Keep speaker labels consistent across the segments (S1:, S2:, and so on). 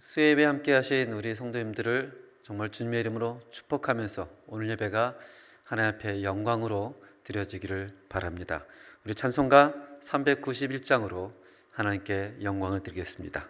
S1: 수요예배 함께 하신 우리 성도님들을 정말 주님의 이름으로 축복하면서 오늘 예배가 하나님 앞에 영광으로 드려지기를 바랍니다. 우리 찬송가 391장으로 하나님께 영광을 드리겠습니다.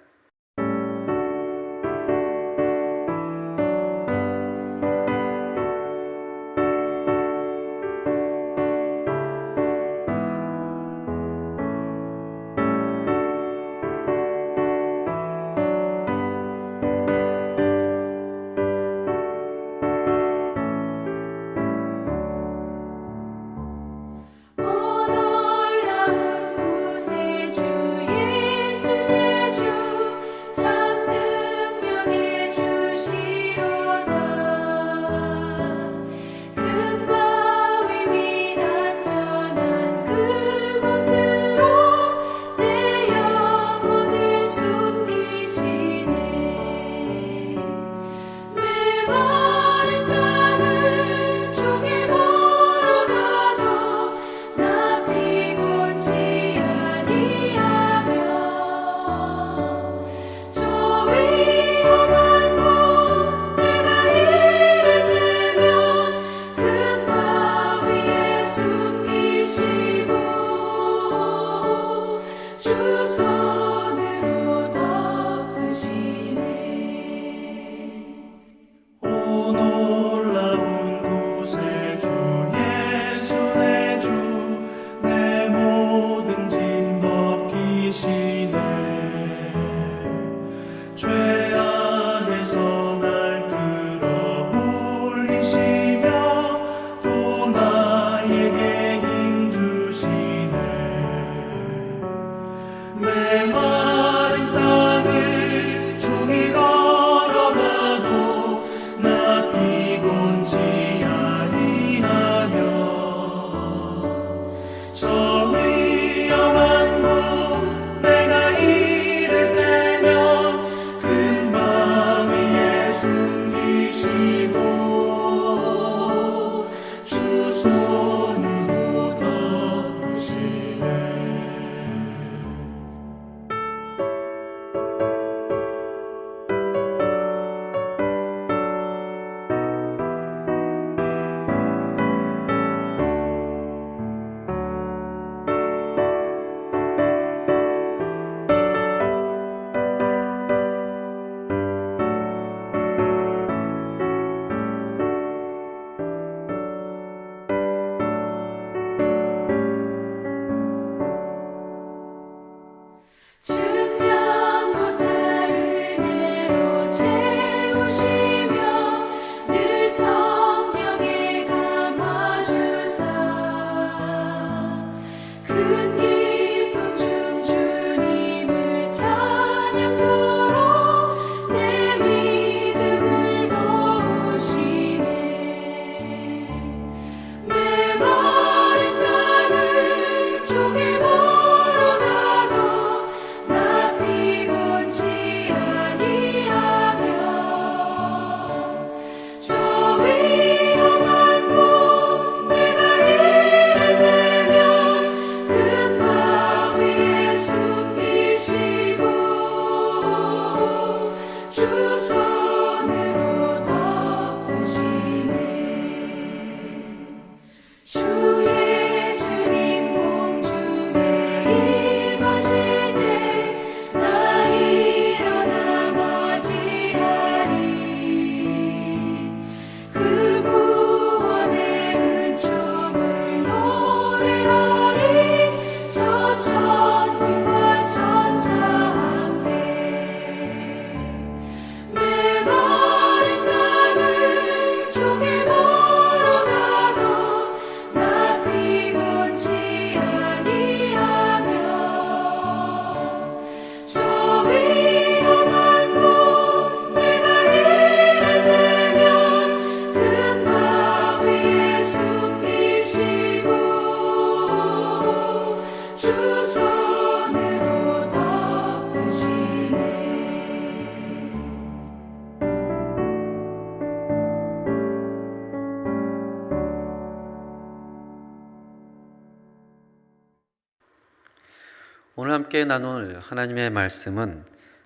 S1: 오늘 함께 나눌 하나님의 말씀은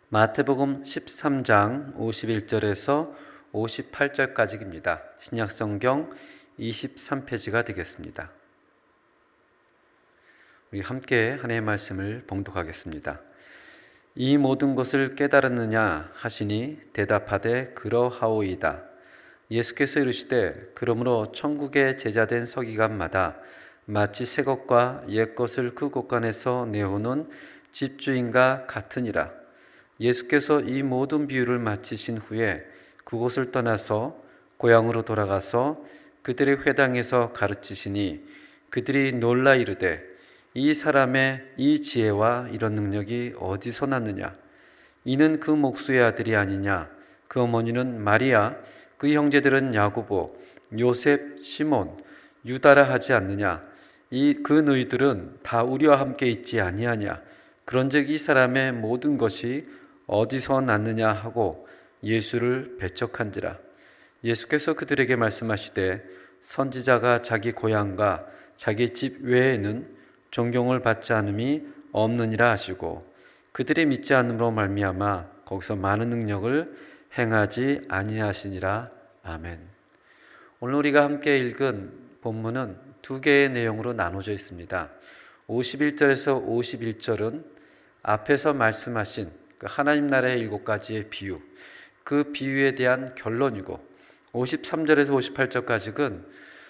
S1: 마태복음 13장 51절에서 58절까지입니다. 신약성경 23페이지가 되겠습니다. 우리 함께 하나님의 말씀을 봉독하겠습니다. 이 모든 것을 깨달았느냐 하시니 대답하되 그러하오이다. 예수께서 이르시되 그러므로 천국의 제자된 서기관마다 마치 새 것과 옛 것을 그 곳간에서 내어오는 집주인과 같으니라. 예수께서 이 모든 비유를 마치신 후에 그곳을 떠나서 고향으로 돌아가서 그들의 회당에서 가르치시니 그들이 놀라 이르되 이 사람의 이 지혜와 이런 능력이 어디서 났느냐? 이는 그 목수의 아들이 아니냐? 그 어머니는 마리아, 그 형제들은 야고보, 요셉, 시몬, 유다라 하지 않느냐? 그 너희들은 다 우리와 함께 있지 아니하냐? 그런즉 이 사람의 모든 것이 어디서 났느냐 하고 예수를 배척한지라. 예수께서 그들에게 말씀하시되 선지자가 자기 고향과 자기 집 외에는 존경을 받지 않음이 없느니라 하시고 그들이 믿지 않음으로 말미암아 거기서 많은 능력을 행하지 아니하시니라. 아멘. 오늘 우리가 함께 읽은 본문은 두 개의 내용으로 나눠져 있습니다. 51절에서 51절은 앞에서 말씀하신 하나님 나라의 7가지의 비유, 그 비유에 대한 결론이고 53절에서 58절까지는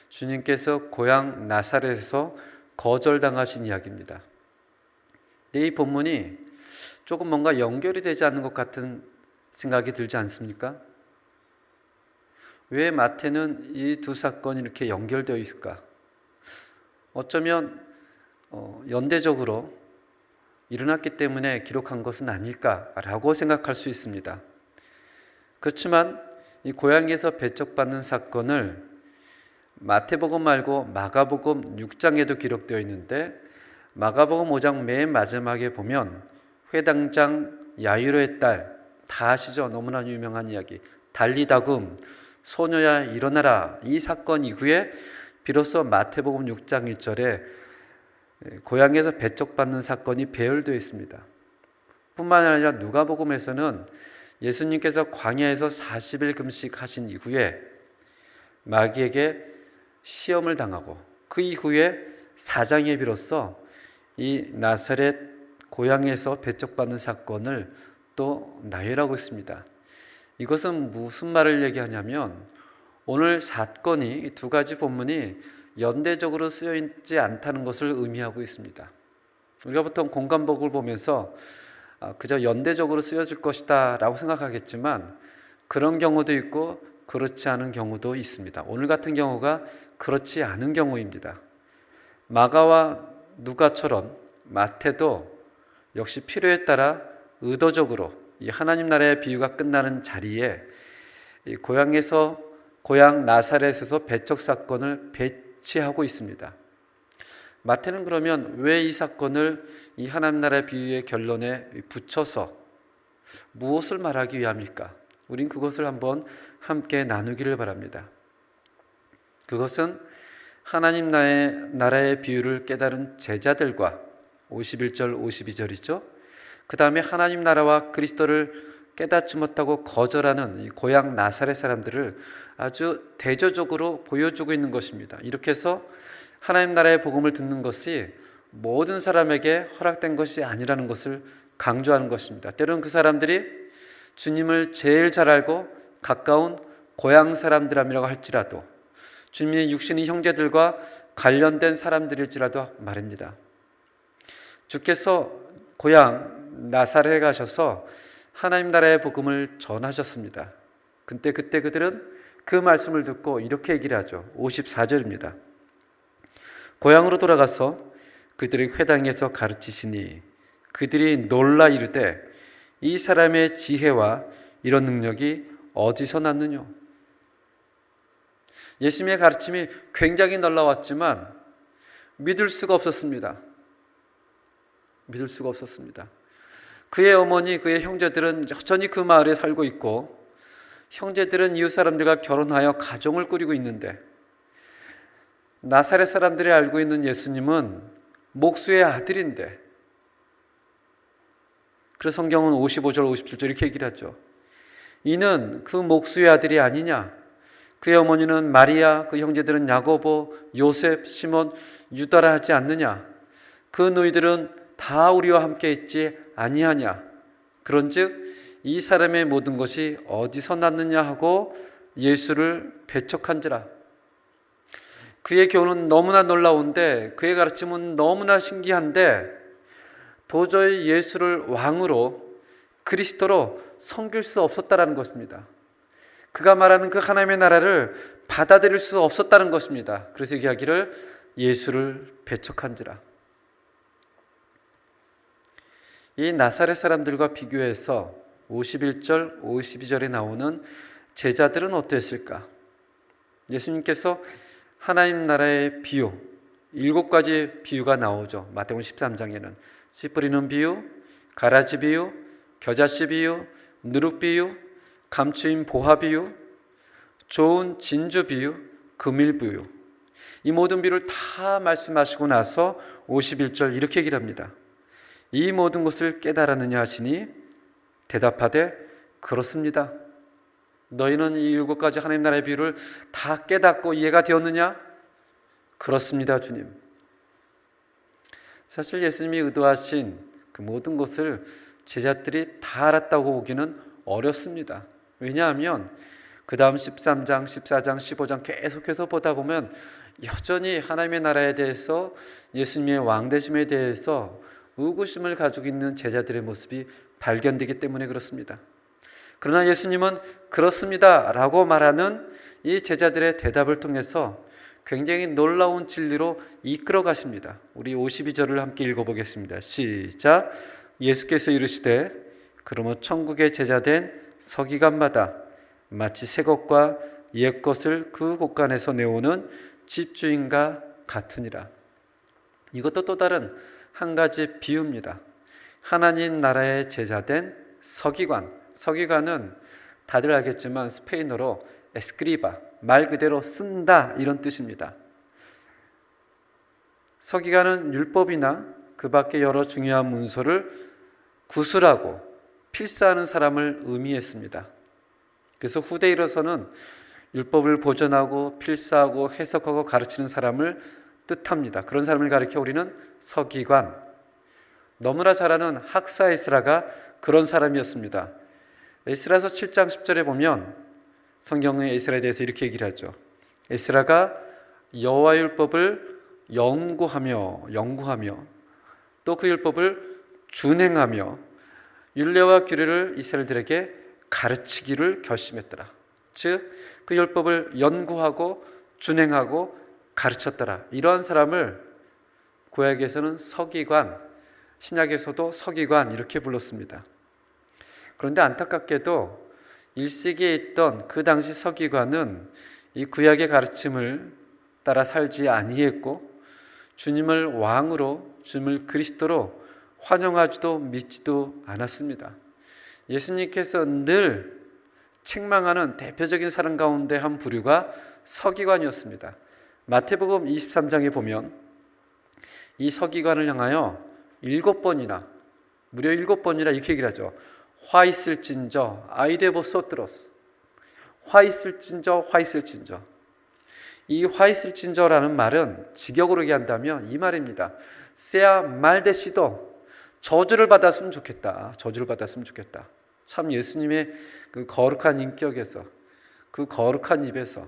S1: 주님께서 고향 나사렛에서 거절당하신 이야기입니다. 이 본문이 조금 뭔가 연결이 되지 않는 것 같은 생각이 들지 않습니까? 왜 마태는 이 두 사건이 이렇게 연결되어 있을까? 어쩌면 연대적으로 일어났기 때문에 기록한 것은 아닐까라고 생각할 수 있습니다. 그렇지만 이 고향에서 배척받는 사건을 마태복음 말고 마가복음 6장에도 기록되어 있는데 마가복음 5장 맨 마지막에 보면 회당장 야이로의 딸, 다 아시죠? 너무나 유명한 이야기. 달리다금 소녀야 일어나라. 이 사건 이후에 비로소 마태복음 6장 1절에 고향에서 배척받는 사건이 배열되어 있습니다. 뿐만 아니라 누가복음에서는 예수님께서 광야에서 40일 금식하신 이후에 마귀에게 시험을 당하고 그 이후에 사장에 비로소 이 나사렛 고향에서 배척받는 사건을 또 나열하고 있습니다. 이것은 무슨 말을 얘기하냐면 오늘 사건이 이 두 가지 본문이 연대적으로 쓰여 있지 않다는 것을 의미하고 있습니다. 우리가 보통 공관복을 보면서 그저 연대적으로 쓰여질 것이다 라고 생각하겠지만 그런 경우도 있고 그렇지 않은 경우도 있습니다. 오늘 같은 경우가 그렇지 않은 경우입니다. 마가와 누가처럼 마태도 역시 필요에 따라 의도적으로 이 하나님 나라의 비유가 끝나는 자리에 이 고향 나사렛에서 배척 사건을 배치하고 있습니다. 마태는 그러면 왜 이 사건을 이 하나님 나라의 비유의 결론에 붙여서 무엇을 말하기 위함일까? 우린 그것을 한번 함께 나누기를 바랍니다. 그것은 하나님 나라의 비유를 깨달은 제자들과 51절, 52절이죠. 그 다음에 하나님 나라와 그리스도를 깨닫지 못하고 거절하는 이 고향 나사렛 사람들을 아주 대조적으로 보여주고 있는 것입니다. 이렇게 해서 하나님 나라의 복음을 듣는 것이 모든 사람에게 허락된 것이 아니라는 것을 강조하는 것입니다. 때로는 그 사람들이 주님을 제일 잘 알고 가까운 고향 사람들이라고 할지라도 주님의 육신의 형제들과 관련된 사람들일지라도 말입니다. 주께서 고향 나사렛에 가셔서 하나님 나라의 복음을 전하셨습니다. 그때 그들은 그 말씀을 듣고 이렇게 얘기를 하죠. 54절입니다. 고향으로 돌아가서 그들의 회당에서 가르치시니 그들이 놀라 이르되 이 사람의 지혜와 이런 능력이 어디서 났느냐? 예수님의 가르침이 굉장히 놀라웠지만 믿을 수가 없었습니다. 믿을 수가 없었습니다. 그의 어머니, 그의 형제들은 여전히 그 마을에 살고 있고 형제들은 이웃 사람들과 결혼하여 가정을 꾸리고 있는데 나사렛 사람들이 알고 있는 예수님은 목수의 아들인데 그래서 성경은 55절 57절 이렇게 얘기를 하죠. 이는 그 목수의 아들이 아니냐? 그의 어머니는 마리아, 그 형제들은 야고보, 요셉, 시몬, 유다라 하지 않느냐? 그 너희들은 다 우리와 함께 있지 아니하냐? 그런즉 이 사람의 모든 것이 어디서 났느냐 하고 예수를 배척한지라. 그의 교훈은 너무나 놀라운데, 그의 가르침은 너무나 신기한데 도저히 예수를 왕으로, 그리스도로 섬길 수 없었다라는 것입니다. 그가 말하는 그 하나님의 나라를 받아들일 수 없었다는 것입니다. 그래서 이야기를 예수를 배척한지라. 이 나사렛 사람들과 비교해서 51절, 52절에 나오는 제자들은 어땠을까? 예수님께서 하나님 나라의 비유, 7가지 비유가 나오죠. 마태복음 13장에는 씨 뿌리는 비유, 가라지 비유, 겨자씨 비유, 누룩 비유, 감추인 보화 비유, 좋은 진주 비유, 금일 비유. 이 모든 비유를 다 말씀하시고 나서 51절 이렇게 얘기를 합니다. 이 모든 것을 깨달았느냐 하시니 대답하되 그렇습니다. 너희는 이 7가지 하나님 나라의 비유를 다 깨닫고 이해가 되었느냐? 그렇습니다, 주님. 사실 예수님이 의도하신 그 모든 것을 제자들이 다 알았다고 보기는 어렵습니다. 왜냐하면 그 다음 13장, 14장, 15장 계속해서 보다 보면 여전히 하나님의 나라에 대해서, 예수님의 왕되심에 대해서 의구심을 가지고 있는 제자들의 모습이 발견되기 때문에 그렇습니다. 그러나 예수님은 그렇습니다 라고 말하는 이 제자들의 대답을 통해서 굉장히 놀라운 진리로 이끌어 가십니다. 우리 52절을 함께 읽어보겠습니다. 시작. 예수께서 이르시되 그러므로 천국의 제자된 서기관마다 마치 새 것과 옛 것을 그 곳간에서 내오는 집주인과 같으니라. 이것도 또 다른 한 가지 비유입니다. 하나님 나라의 제자된 서기관. 서기관은 다들 알겠지만 스페인어로 에스크리바, 말 그대로 쓴다 이런 뜻입니다. 서기관은 율법이나 그 밖의 여러 중요한 문서를 구술하고 필사하는 사람을 의미했습니다. 그래서 후대에 이르러서는 율법을 보존하고 필사하고 해석하고 가르치는 사람을 뜻합니다. 그런 사람을 가리켜 우리는 서기관. 너무나 잘 아는 학사 에스라가 그런 사람이었습니다. 에스라서 7장 10절에 보면 성경의 에스라에 대해서 이렇게 얘기를 하죠. 에스라가 여호와 율법을 연구하며 또 그 율법을 준행하며 율례와 규례를 이스라엘들에게 가르치기를 결심했더라. 즉 그 율법을 연구하고 준행하고 가르쳤더라. 이러한 사람을 구약에서는 서기관, 신약에서도 서기관 이렇게 불렀습니다. 그런데 안타깝게도 1세기에 있던 그 당시 서기관은 이 구약의 가르침을 따라 살지 아니했고 주님을 왕으로, 주님을 그리스도로 환영하지도 믿지도 않았습니다. 예수님께서 늘 책망하는 대표적인 사람 가운데 한 부류가 서기관이었습니다. 마태복음 23장에 보면 이 서기관을 향하여 7번이나, 무려 7번이나 이렇게 얘기를 하죠. 화 있을진저 아이데보 소트로스. 화 있을진저. 이 화 있을진저라는 말은 직역으로 얘기한다면 이 말입니다. 세아 말데시도 저주를 받았으면 좋겠다. 참 예수님의 그 거룩한 인격에서, 그 거룩한 입에서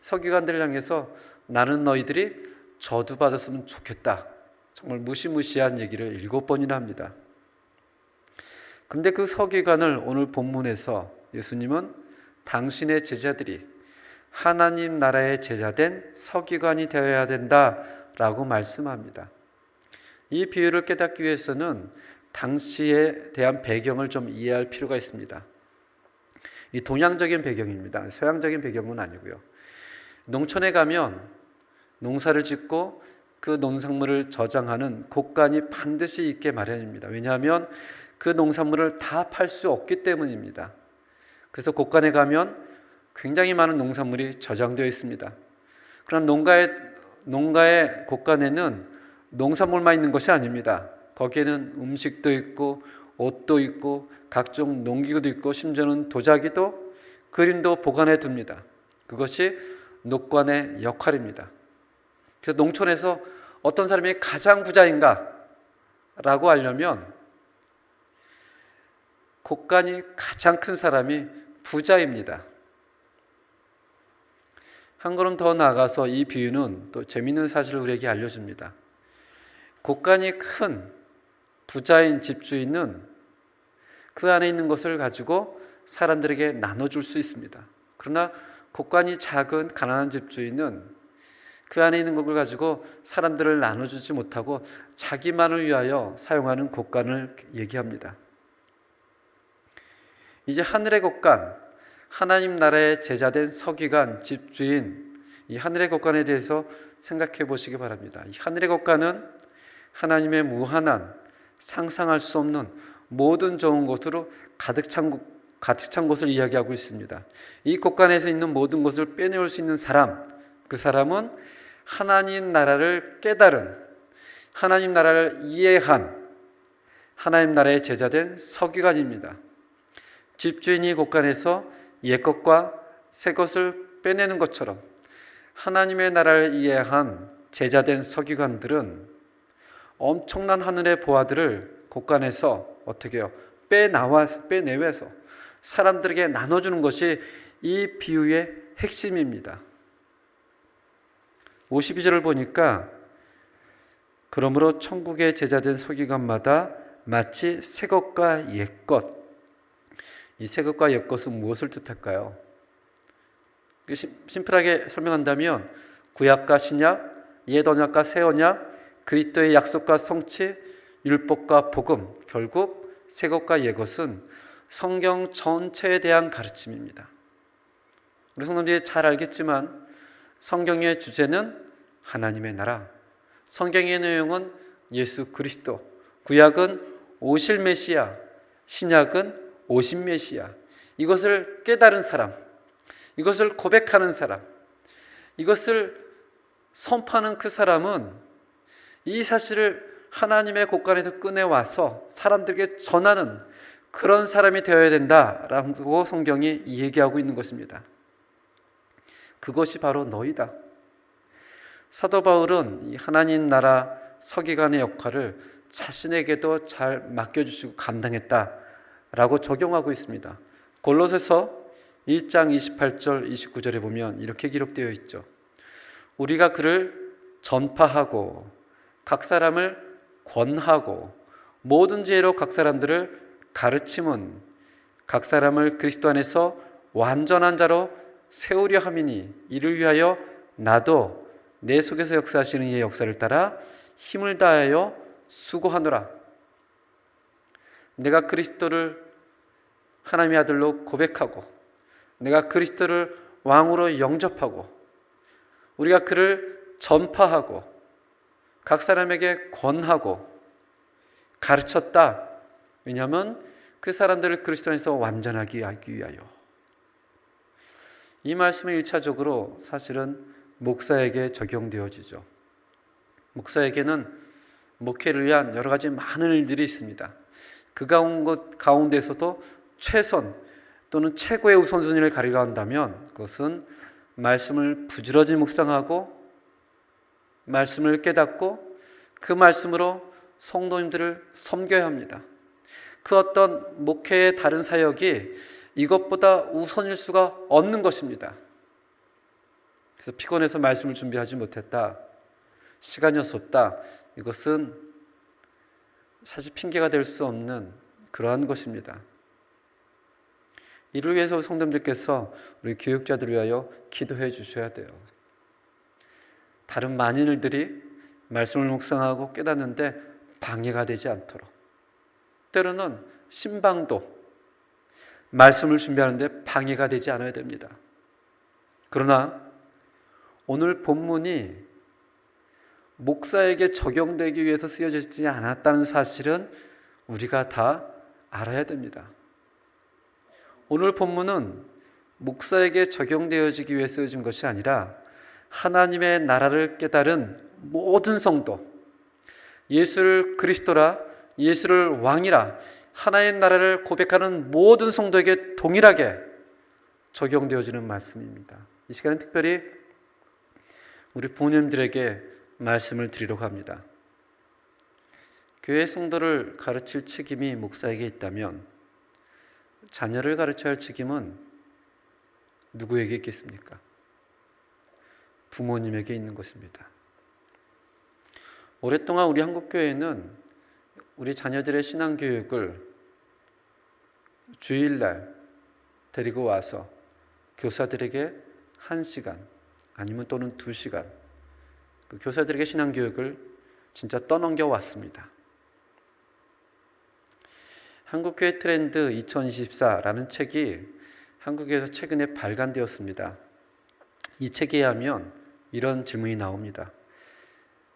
S1: 서기관들을 향해서 나는 너희들이 저주받았으면 좋겠다. 정말 무시무시한 얘기를 7번이나 합니다. 근데 그 서기관을 오늘 본문에서 예수님은 당신의 제자들이 하나님 나라의 제자된 서기관이 되어야 된다라고 말씀합니다. 이 비유를 깨닫기 위해서는 당시에 대한 배경을 좀 이해할 필요가 있습니다. 이 동양적인 배경입니다. 서양적인 배경은 아니고요. 농촌에 가면 농사를 짓고 그 농산물을 저장하는 곳간이 반드시 있게 마련입니다. 왜냐하면 그 농산물을 다 팔 수 없기 때문입니다. 그래서 곳간에 가면 굉장히 많은 농산물이 저장되어 있습니다. 그럼 농가의 곳간에는 농산물만 있는 것이 아닙니다. 거기에는 음식도 있고 옷도 있고 각종 농기구도 있고 심지어는 도자기도 그림도 보관해 둡니다. 그것이 녹관의 역할입니다. 그래서 농촌에서 어떤 사람이 가장 부자인가 라고 알려면 곡간이 가장 큰 사람이 부자입니다. 한 걸음 더 나아가서 이 비유는 또 재미있는 사실을 우리에게 알려줍니다. 곡간이 큰 부자인 집주인은 그 안에 있는 것을 가지고 사람들에게 나눠줄 수 있습니다. 그러나 곡간이 작은 가난한 집주인은 그 안에 있는 것을 가지고 사람들을 나눠주지 못하고 자기만을 위하여 사용하는 곡간을 얘기합니다. 이제 하늘의 곡간, 하나님 나라의 제자된 서기관, 집주인, 이 하늘의 곡간에 대해서 생각해 보시기 바랍니다. 이 하늘의 곡간은 하나님의 무한한, 상상할 수 없는 모든 좋은 것으로 가득 찬 것을 이야기하고 있습니다. 이 곡간에서 있는 모든 것을 빼내올 수 있는 사람, 그 사람은 하나님 나라를 깨달은, 하나님 나라를 이해한 하나님 나라의 제자된 서기관입니다. 집주인이 곡간에서 옛것과 새것을 빼내는 것처럼 하나님의 나라를 이해한 제자된 서기관들은 엄청난 하늘의 보화들을 곡간에서 어떻게 해요? 빼내외서 사람들에게 나눠주는 것이 이 비유의 핵심입니다. 52절을 보니까 그러므로 천국의 제자된 서기관마다 마치 새것과 옛것, 이 새것과 옛것은 무엇을 뜻할까요? 심플하게 설명한다면 구약과 신약, 옛 언약과 새 언약, 그리스도의 약속과 성취, 율법과 복음, 결국 새것과 옛것은 성경 전체에 대한 가르침입니다. 우리 성도님들이 잘 알겠지만 성경의 주제는 하나님의 나라, 성경의 내용은 예수 그리스도, 구약은 오실 메시아, 신약은 오신 메시아. 이것을 깨달은 사람, 이것을 고백하는 사람, 이것을 선포하는 그 사람은 이 사실을 하나님의 곳간에서 꺼내와서 사람들에게 전하는 그런 사람이 되어야 된다라고 성경이 얘기하고 있는 것입니다. 그것이 바로 너희다. 사도 바울은 이 하나님 나라 서기관의 역할을 자신에게도 잘 맡겨주시고 감당했다라고 적용하고 있습니다. 골로새서 1장 28절 29절에 보면 이렇게 기록되어 있죠. 우리가 그를 전파하고 각 사람을 권하고 모든 지혜로 각 사람들을 가르침은 각 사람을 그리스도 안에서 완전한 자로 세우려 함이니 이를 위하여 나도 내 속에서 역사하시는 이의 역사를 따라 힘을 다하여 수고하노라. 내가 그리스도를 하나님의 아들로 고백하고 내가 그리스도를 왕으로 영접하고 우리가 그를 전파하고 각 사람에게 권하고 가르쳤다. 왜냐하면 그 사람들을 그리스도 안에서 완전하게 하기 위하여. 이 말씀은 1차적으로 사실은 목사에게 적용되어지죠. 목사에게는 목회를 위한 여러 가지 많은 일들이 있습니다. 그 가운데서도 최선 또는 최고의 우선순위를 가리려 한다면 그것은 말씀을 부지런히 묵상하고 말씀을 깨닫고 그 말씀으로 성도님들을 섬겨야 합니다. 그 어떤 목회의 다른 사역이 이것보다 우선일 수가 없는 것입니다. 그래서 피곤해서 말씀을 준비하지 못했다, 시간이 없었다, 이것은 사실 핑계가 될 수 없는 그러한 것입니다. 이를 위해서 성도님들께서 우리 교육자들을 위하여 기도해 주셔야 돼요. 다른 많은 일들이 말씀을 묵상하고 깨닫는데 방해가 되지 않도록, 때로는 신방도 말씀을 준비하는데 방해가 되지 않아야 됩니다. 그러나 오늘 본문이 목사에게 적용되기 위해서 쓰여지지 않았다는 사실은 우리가 다 알아야 됩니다. 오늘 본문은 목사에게 적용되어지기 위해 쓰여진 것이 아니라 하나님의 나라를 깨달은 모든 성도, 예수를 그리스도라 예수를 왕이라 하나의 나라를 고백하는 모든 성도에게 동일하게 적용되어지는 말씀입니다. 이 시간은 특별히 우리 부모님들에게 말씀을 드리려고 합니다. 교회 성도를 가르칠 책임이 목사에게 있다면 자녀를 가르쳐야 할 책임은 누구에게 있겠습니까? 부모님에게 있는 것입니다. 오랫동안 우리 한국교회는 우리 자녀들의 신앙교육을 주일날 데리고 와서 교사들에게 1시간 아니면 또는 2시간 그 교사들에게 신앙교육을 진짜 떠넘겨 왔습니다. 한국교회 트렌드 2024라는 책이 한국에서 최근에 발간되었습니다. 이 책에 의하면 이런 질문이 나옵니다.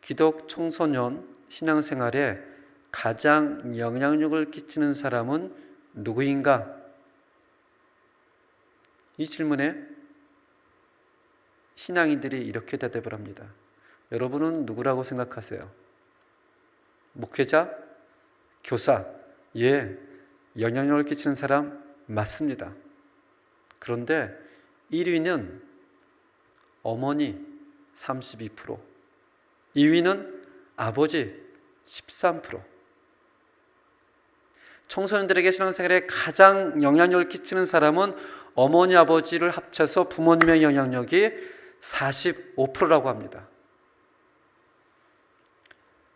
S1: 기독 청소년 신앙생활에 가장 영향력을 끼치는 사람은 누구인가? 이 질문에 신앙인들이 이렇게 대답을 합니다. 여러분은 누구라고 생각하세요? 목회자? 교사? 예, 영향력을 끼치는 사람 맞습니다. 그런데 1위는 어머니 32%, 2위는 아버지 13%. 청소년들에게 신앙생활에 가장 영향력을 끼치는 사람은 어머니, 아버지를 합쳐서 부모님의 영향력이 45%라고 합니다.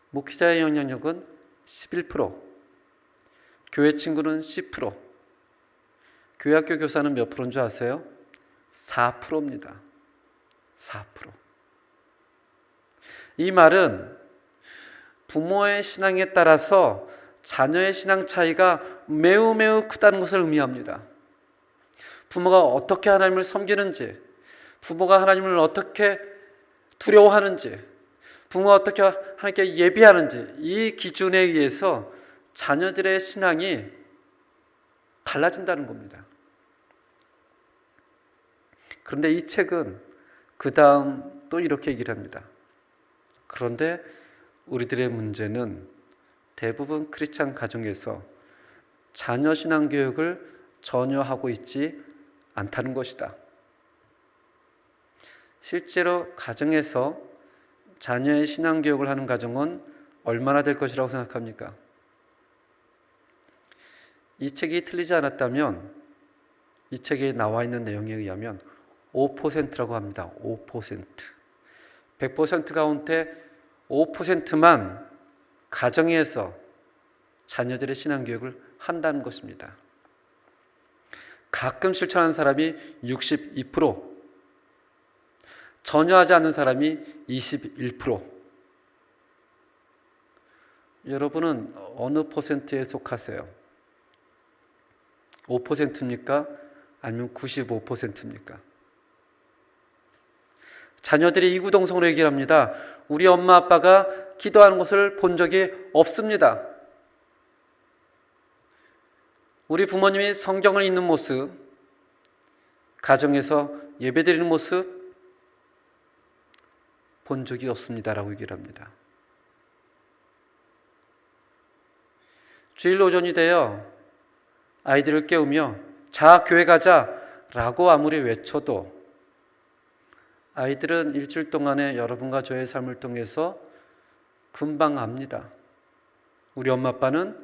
S1: 목회자의 영향력은 11%, 교회 친구는 10%, 교회 학교 교사는 몇 프로인 줄 아세요? 4%입니다. 4%. 이 말은 부모의 신앙에 따라서 자녀의 신앙 차이가 매우 크다는 것을 의미합니다. 부모가 어떻게 하나님을 섬기는지, 부모가 하나님을 어떻게 두려워하는지, 부모가 어떻게 하나님께 예배하는지 이 기준에 의해서 자녀들의 신앙이 달라진다는 겁니다. 그런데 이 책은 그 다음 또 이렇게 얘기를 합니다. 그런데 우리들의 문제는 대부분 크리스찬 가정에서 자녀 신앙 교육을 전혀 하고 있지 않다는 것이다. 실제로 가정에서 자녀의 신앙 교육을 하는 가정은 얼마나 될 것이라고 생각합니까? 이 책이 틀리지 않았다면 이 책에 나와 있는 내용에 의하면 5%라고 합니다. 5%. 100% 가운데 5%만 가정에서 자녀들의 신앙교육을 한다는 것입니다. 가끔 실천하는 사람이 62%, 전혀 하지 않는 사람이 21%. 여러분은 어느 퍼센트에 속하세요? 5%입니까? 아니면 95%입니까? 자녀들이 이구동성으로 얘기를 합니다. 우리 엄마 아빠가 기도하는 것을 본 적이 없습니다. 우리 부모님이 성경을 읽는 모습, 가정에서 예배드리는 모습 본 적이 없습니다라고 얘기를 합니다. 주일 오전이 되어 아이들을 깨우며 자 교회 가자라고 아무리 외쳐도 아이들은 일주일 동안에 여러분과 저의 삶을 통해서 금방 압니다. 우리 엄마 아빠는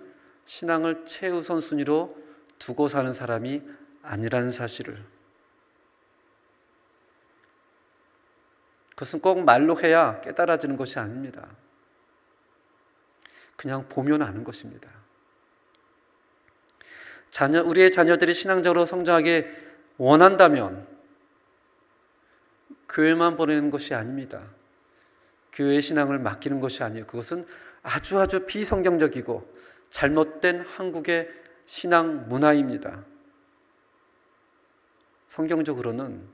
S1: 신앙을 최우선순위로 두고 사는 사람이 아니라는 사실을. 그것은 꼭 말로 해야 깨달아지는 것이 아닙니다. 그냥 보면 아는 것입니다. 우리의 자녀들이 신앙적으로 성장하기 원한다면 교회만 보내는 것이 아닙니다. 교회의 신앙을 맡기는 것이 아니에요. 그것은 아주 비성경적이고 잘못된 한국의 신앙 문화입니다. 성경적으로는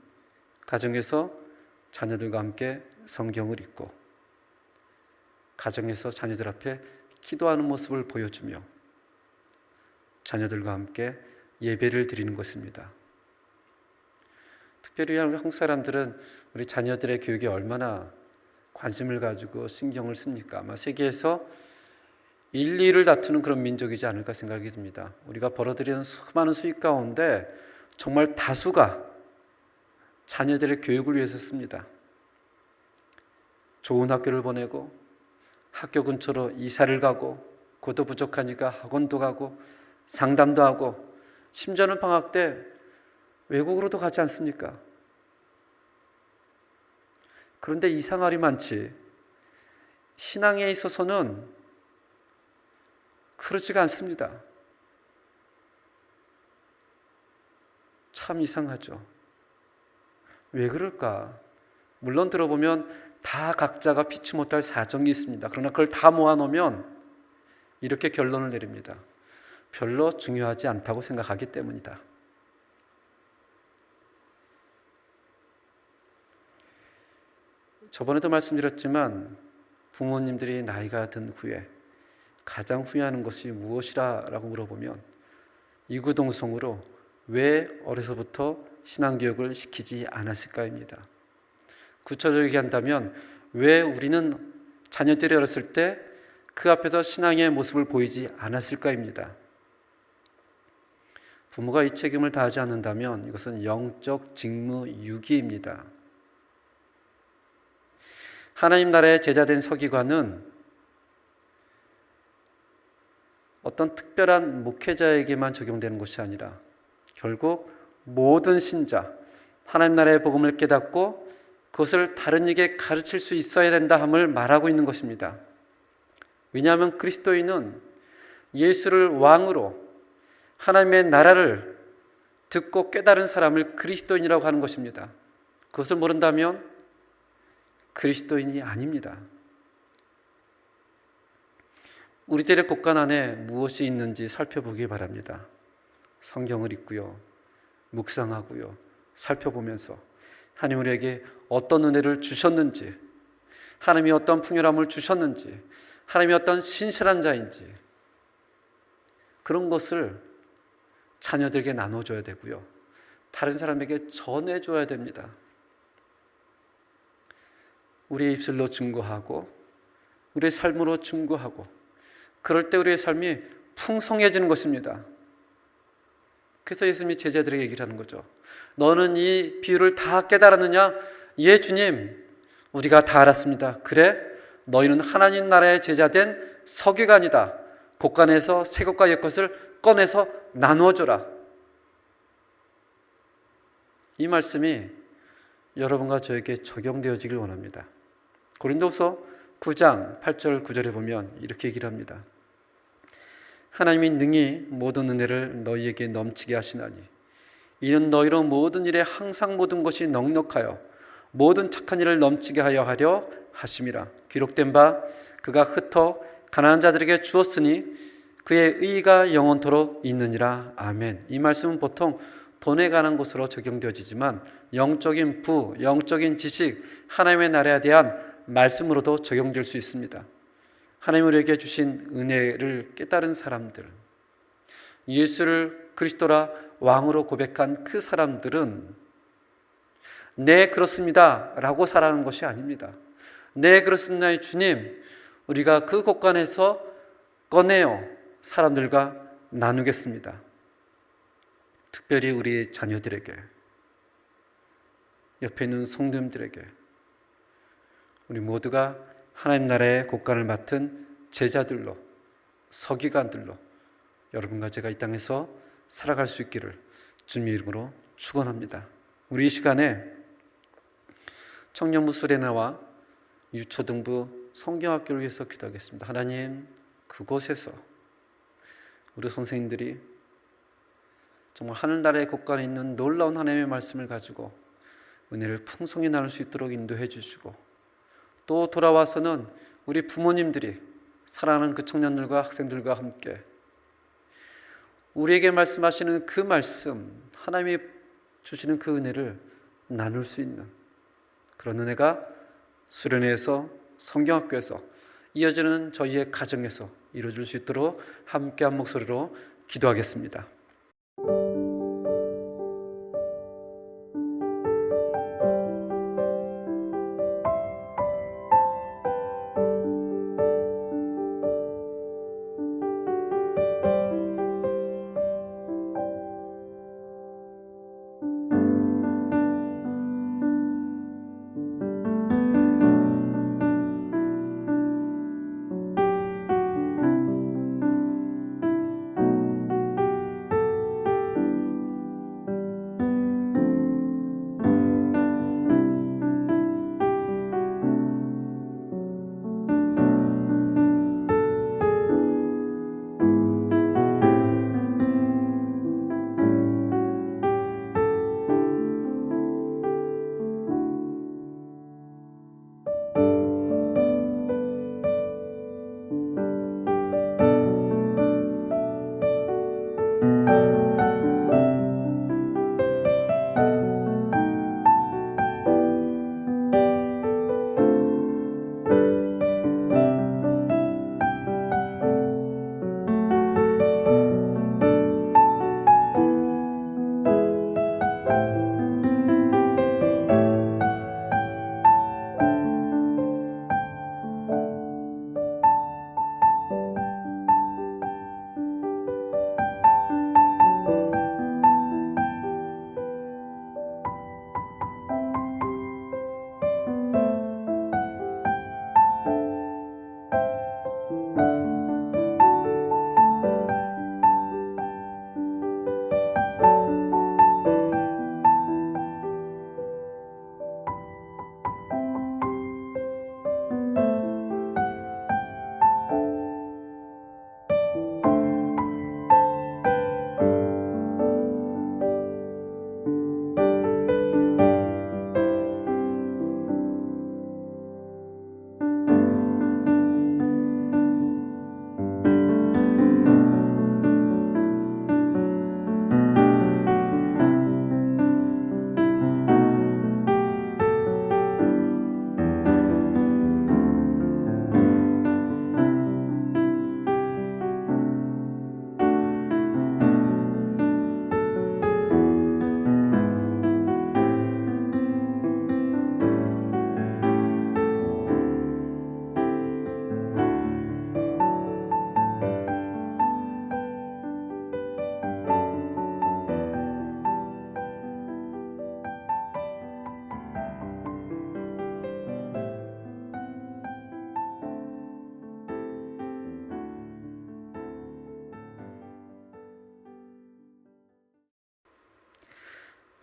S1: 가정에서 자녀들과 함께 성경을 읽고 가정에서 자녀들 앞에 기도하는 모습을 보여주며 자녀들과 함께 예배를 드리는 것입니다. 특별히 한국 사람들은 우리 자녀들의 교육에 얼마나 관심을 가지고 신경을 씁니까? 아마 세계에서 일리를 다투는 그런 민족이지 않을까 생각이 듭니다. 우리가 벌어들이는 수많은 수익 가운데 정말 다수가 자녀들의 교육을 위해서 씁니다. 좋은 학교를 보내고 학교 근처로 이사를 가고 그것도 부족하니까 학원도 가고 상담도 하고 심지어는 방학 때 외국으로도 가지 않습니까? 그런데 이상할이 많지 신앙에 있어서는 그렇지가 않습니다. 참 이상하죠. 왜 그럴까? 물론 들어보면 다 각자가 피치 못할 사정이 있습니다. 그러나 그걸 다 모아놓으면 이렇게 결론을 내립니다. 별로 중요하지 않다고 생각하기 때문이다. 저번에도 말씀드렸지만 부모님들이 나이가 든 후에 가장 후회하는 것이 무엇이라고 물어보면 이구동성으로 왜 어려서부터 신앙교육을 시키지 않았을까입니다. 구체적으로 얘기한다면 왜 우리는 자녀들이 어렸을 때 그 앞에서 신앙의 모습을 보이지 않았을까입니다. 부모가 이 책임을 다하지 않는다면 이것은 영적 직무유기입니다. 하나님 나라의 제자된 서기관은 어떤 특별한 목회자에게만 적용되는 것이 아니라 결국 모든 신자, 하나님 나라의 복음을 깨닫고 그것을 다른 이에게 가르칠 수 있어야 된다 함을 말하고 있는 것입니다. 왜냐하면 그리스도인은 예수를 왕으로 하나님의 나라를 듣고 깨달은 사람을 그리스도인이라고 하는 것입니다. 그것을 모른다면 그리스도인이 아닙니다. 우리들의 곳간 안에 무엇이 있는지 살펴보기 바랍니다. 성경을 읽고요, 묵상하고요, 살펴보면서 하나님 우리에게 어떤 은혜를 주셨는지, 하나님이 어떤 풍요함을 주셨는지, 하나님이 어떤 신실한 자인지 그런 것을 자녀들에게 나눠줘야 되고요, 다른 사람에게 전해줘야 됩니다. 우리의 입술로 증거하고 우리의 삶으로 증거하고 그럴 때 우리의 삶이 풍성해지는 것입니다. 그래서 예수님이 제자들에게 얘기를 하는 거죠. 너는 이 비유를 다 깨달았느냐? 예 주님, 우리가 다 알았습니다. 그래? 너희는 하나님 나라의 제자된 서기관이다. 곳간에서 새 것과 옛 것을 꺼내서 나누어줘라. 이 말씀이 여러분과 저에게 적용되어지길 원합니다. 고린도서 9장 8절 9절에 보면 이렇게 얘기를 합니다. 하나님이 능히 모든 은혜를 너희에게 넘치게 하시나니 이는 너희로 모든 일에 항상 모든 것이 넉넉하여 모든 착한 일을 넘치게 하려 하심이라. 기록된 바 그가 흩어 가난한 자들에게 주었으니 그의 의가 영원토록 있느니라. 아멘. 이 말씀은 보통 돈에 관한 것으로 적용되어지지만 영적인 부, 영적인 지식, 하나님의 나라에 대한 말씀으로도 적용될 수 있습니다. 하나님 우리에게 주신 은혜를 깨달은 사람들, 예수를 그리스도라 왕으로 고백한 그 사람들은 네 그렇습니다 라고 살아가는 것이 아닙니다. 네 그렇습니다 주님, 우리가 그 곳간에서 꺼내어 사람들과 나누겠습니다. 특별히 우리 자녀들에게, 옆에 있는 성도님들에게, 우리 모두가 하나님 나라의 곳간을 맡은 제자들로, 서기관들로 여러분과 제가 이 땅에서 살아갈 수 있기를 주님의 이름으로 축원합니다. 우리 이 시간에 청년부 수련회와 유초등부 성경학교를 위해서 기도하겠습니다. 하나님, 그곳에서 우리 선생님들이 정말 하늘나라의 곳간에 있는 놀라운 하나님의 말씀을 가지고 은혜를 풍성히 나눌 수 있도록 인도해 주시고, 또 돌아와서는 우리 부모님들이 사랑하는 그 청년들과 학생들과 함께 우리에게 말씀하시는 그 말씀, 하나님이 주시는 그 은혜를 나눌 수 있는 그런 은혜가 수련회에서, 성경학교에서 이어지는 저희의 가정에서 이루어질 수 있도록 함께 한 목소리로 기도하겠습니다.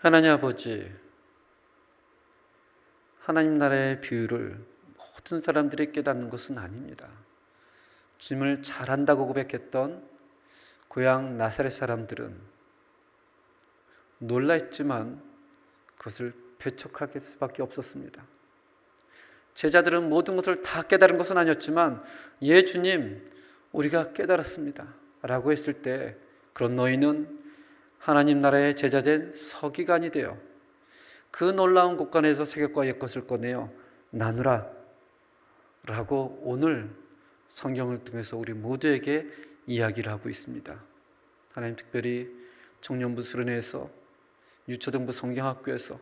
S1: 하나님 아버지, 하나님 나라의 비유를 모든 사람들이 깨닫는 것은 아닙니다. 주님을 잘한다고 고백했던 고향 나사렛 사람들은 놀라했지만 그것을 배척할 수밖에 없었습니다. 제자들은 모든 것을 다 깨달은 것은 아니었지만 예 주님, 우리가 깨달았습니다 라고 했을 때 그런 너희는 하나님 나라의 제자된 서기관이 되어 그 놀라운 곳간에서 세겜과 옛것을 꺼내어 나누라 라고 오늘 성경을 통해서 우리 모두에게 이야기를 하고 있습니다. 하나님, 특별히 청년부 수련회에서 유초등부 성경학교에서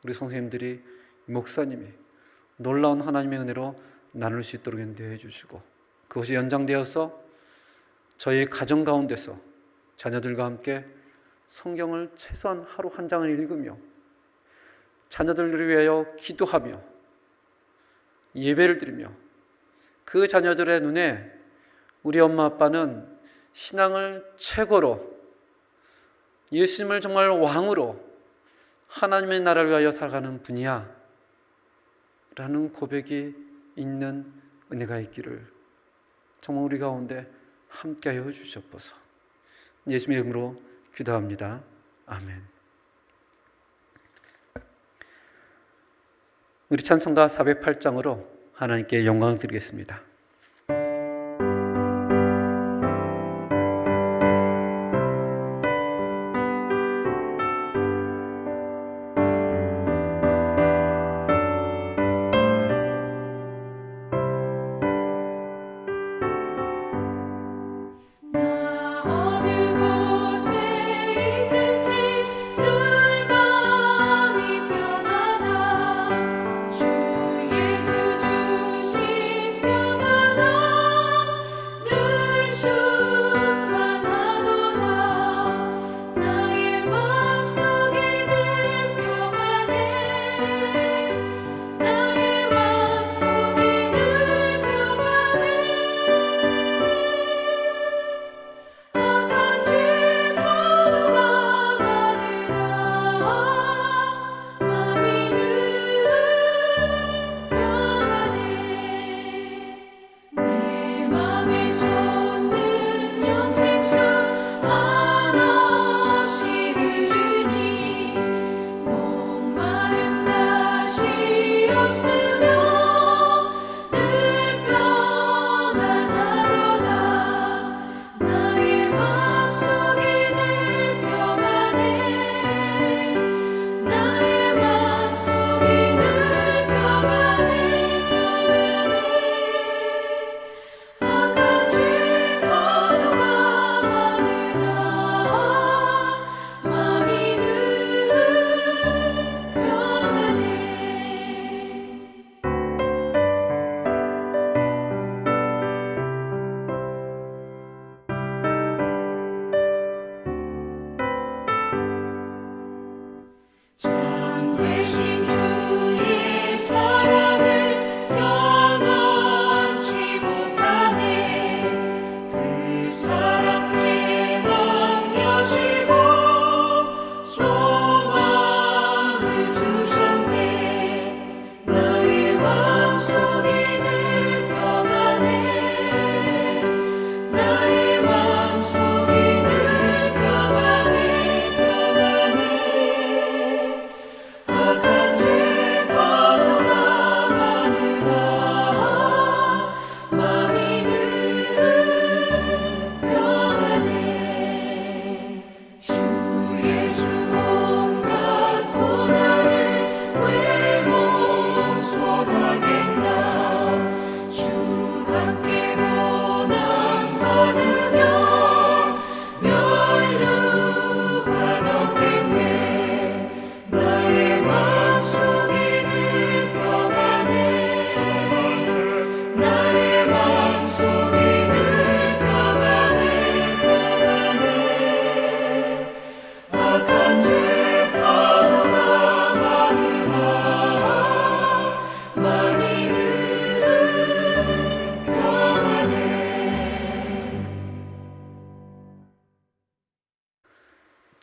S1: 우리 선생님들이, 목사님이 놀라운 하나님의 은혜로 나눌 수 있도록 인도해 주시고, 그것이 연장되어서 저희 가정 가운데서 자녀들과 함께 성경을 최소한 하루 한 장을 읽으며 자녀들을 위하여 기도하며 예배를 드리며 그 자녀들의 눈에 우리 엄마 아빠는 신앙을 최고로, 예수님을 정말 왕으로 하나님의 나라를 위하여 살아가는 분이야 라는 고백이 있는 은혜가 있기를 정말 우리 가운데 함께하여 주시옵소서. 예수님의 이름으로 기도합니다. 아멘. 우리 찬송가 408장으로 하나님께 영광을 드리겠습니다.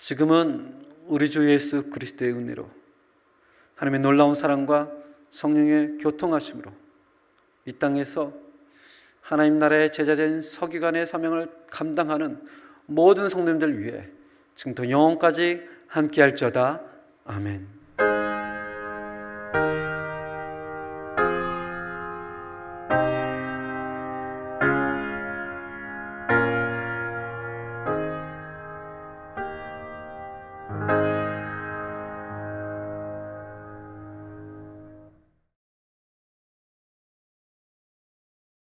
S1: 지금은 우리 주 예수 그리스도의 은혜로 하나님의 놀라운 사랑과 성령의 교통하심으로 이 땅에서 하나님 나라의 제자된 서기관의 사명을 감당하는 모든 성도님들 위해 지금부터 영원까지 함께할지어다. 아멘.